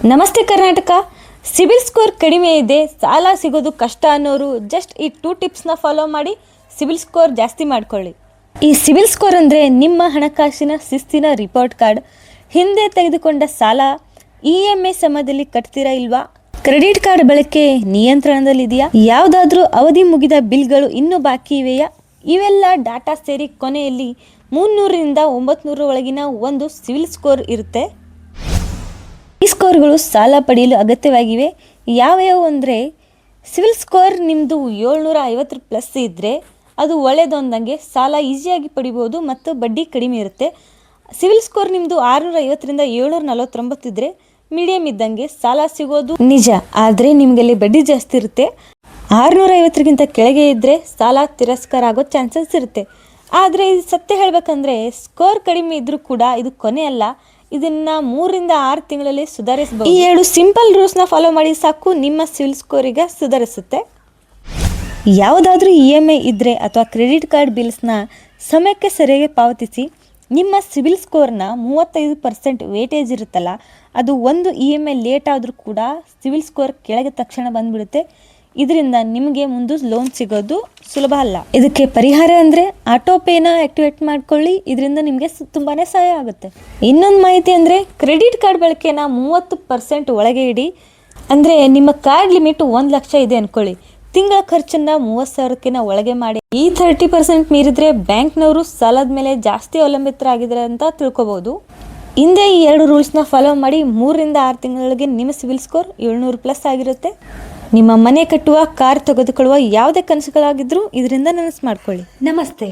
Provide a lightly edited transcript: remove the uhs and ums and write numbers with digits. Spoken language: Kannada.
ನಮಸ್ತೆ ಕರ್ನಾಟಕ. ಸಿಬಿಲ್ ಸ್ಕೋರ್ ಕಡಿಮೆ ಇದೆ, ಸಾಲ ಸಿಗೋದು ಕಷ್ಟ ಅನ್ನೋರು ಜಸ್ಟ್ ಈ 2 ಟಿಪ್ಸ್ನ ಫಾಲೋ ಮಾಡಿ ಸಿಬಿಲ್ ಸ್ಕೋರ್ ಜಾಸ್ತಿ ಮಾಡ್ಕೊಳ್ಳಿ. ಈ ಸಿಬಿಲ್ ಸ್ಕೋರ್ ಅಂದರೆ ನಿಮ್ಮ ಹಣಕಾಸಿನ ಶಿಸ್ತಿನ ರಿಪೋರ್ಟ್ ಕಾರ್ಡ್. ಹಿಂದೆ ತೆಗೆದುಕೊಂಡ ಸಾಲ EMI ಸಮಯದಲ್ಲಿ ಕಟ್ತೀರಾ ಇಲ್ವಾ? ಕ್ರೆಡಿಟ್ ಕಾರ್ಡ್ ಬಳಕೆ ನಿಯಂತ್ರಣದಲ್ಲಿದೆಯಾ? ಯಾವುದಾದ್ರೂ ಅವಧಿ ಮುಗಿದ ಬಿಲ್ಗಳು ಇನ್ನೂ ಬಾಕಿ ಇವೆಯಾ? ಇವೆಲ್ಲ ಡಾಟಾ ಸೇರಿ ಕೊನೆಯಲ್ಲಿ 300ರಿಂದ 900 ಒಳಗಿನ ಒಂದು ಸಿಬಿಲ್ ಸ್ಕೋರ್ ಇರುತ್ತೆ. ಈ ಸ್ಕೋರ್ಗಳು ಸಾಲ ಪಡೆಯಲು ಅಗತ್ಯವಾಗಿವೆ. ಯಾವ್ಯಾವು ಅಂದರೆ, ಸಿಬಿಲ್ ಸ್ಕೋರ್ ನಿಮ್ಮದು 750 ಪ್ಲಸ್ ಇದ್ದರೆ ಅದು ಒಳ್ಳೆಯದು ಅಂದಂಗೆ, ಸಾಲ ಈಸಿಯಾಗಿ ಪಡಿಬೋದು ಮತ್ತು ಬಡ್ಡಿ ಕಡಿಮೆ ಇರುತ್ತೆ. ಸಿಬಿಲ್ ಸ್ಕೋರ್ ನಿಮ್ಮದು 650ರಿಂದ 749 ಇದ್ದರೆ ಮೀಡಿಯಮ್ ಇದ್ದಂಗೆ, ಸಾಲ ಸಿಗೋದು ನಿಜ, ಆದರೆ ನಿಮಗಲ್ಲಿ ಬಡ್ಡಿ ಜಾಸ್ತಿ ಇರುತ್ತೆ. 650ಗಿಂತ ಕೆಳಗೆ ಇದ್ದರೆ ಸಾಲ ತಿರಸ್ಕಾರ ಆಗೋ ಚಾನ್ಸಸ್ ಇರುತ್ತೆ. ಆದರೆ ಇದು ಸತ್ಯ ಹೇಳಬೇಕಂದ್ರೆ, ಸ್ಕೋರ್ ಕಡಿಮೆ ಇದ್ದರೂ ಕೂಡ ಇದು ಕೊನೆ ಅಲ್ಲ. ಇದನ್ನು 3ರಿಂದ 6 ತಿಂಗಳಲ್ಲಿ ಸುಧಾರಿಸಬಹುದು. ಈ 7 ಸಿಂಪಲ್ ರೂಲ್ಸ್ನ ಫಾಲೋ ಮಾಡಿ ಸಾಕು, ನಿಮ್ಮ ಸಿಬಿಲ್ ಸ್ಕೋರಿಗೆ ಸುಧಾರಿಸುತ್ತೆ. ಯಾವುದಾದ್ರೂ EMI ಇದ್ದರೆ ಅಥವಾ ಕ್ರೆಡಿಟ್ ಕಾರ್ಡ್ ಬಿಲ್ಸ್ನ ಸಮಯಕ್ಕೆ ಸರಿಯಾಗಿ ಪಾವತಿಸಿ. ನಿಮ್ಮ ಸಿಬಿಲ್ ಸ್ಕೋರ್ನ 35% ವೇಟೇಜ್ ಇರುತ್ತಲ್ಲ, ಅದು ಒಂದು EMI ಲೇಟ್ ಆದರೂ ಕೂಡ ಸಿಬಿಲ್ ಸ್ಕೋರ್ ಕೆಳಗೆ ತಕ್ಷಣ ಬಂದುಬಿಡುತ್ತೆ. ಇದರಿಂದ ನಿಮಗೆ ಮುಂದೆ ಲೋನ್ ಸಿಗೋದು ಸುಲಭ ಅಲ್ಲ. ಇದಕ್ಕೆ ಪರಿಹಾರ ಅಂದರೆ ಆಟೋ ಪೇನ ಆ್ಯಕ್ಟಿವೇಟ್ ಮಾಡ್ಕೊಳ್ಳಿ. ಇದರಿಂದ ನಿಮಗೆ ತುಂಬಾ ಸಹಾಯ ಆಗುತ್ತೆ. ಇನ್ನೊಂದು ಮಾಹಿತಿ ಅಂದರೆ, ಕ್ರೆಡಿಟ್ ಕಾರ್ಡ್ ಬಳಕೆನ 30% ಒಳಗೆ ಇಡಿ. ಅಂದರೆ ನಿಮ್ಮ ಕಾರ್ಡ್ ಲಿಮಿಟ್ 1 ಲಕ್ಷ ಇದೆ ಅಂದ್ಕೊಳ್ಳಿ, ತಿಂಗಳ ಖರ್ಚನ್ನು 30,000ಕ್ಕಿಂತ ಒಳಗೆ ಮಾಡಿ. ಈ 30% ಮೀರಿದ್ರೆ ಬ್ಯಾಂಕ್ನವರು ಸಾಲದ ಮೇಲೆ ಜಾಸ್ತಿ ಅವಲಂಬಿತರಾಗಿದ್ದಾರೆ ಅಂತ ತಿಳ್ಕೊಬೋದು. ಹಿಂದೆ ಈ 2 ರೂಲ್ಸ್ನ ಫಾಲೋ ಮಾಡಿ 3ರಿಂದ 6 ತಿಂಗಳಿಗೆ ನಿಮ್ಮ ಸಿಬಿಲ್ ಸ್ಕೋರ್ 700 ಪ್ಲಸ್ ಆಗಿರುತ್ತೆ. ನಿಮ್ಮ ಮನೆ ಕಟ್ಟುವ, ಕಾರ್ ತೆಗೆದುಕೊಳ್ಳುವ ಯಾವುದೇ ಕನಸುಗಳಾಗಿದ್ರೂ ಇದರಿಂದ ನನಸು ಮಾಡ್ಕೊಳ್ಳಿ. ನಮಸ್ತೆ.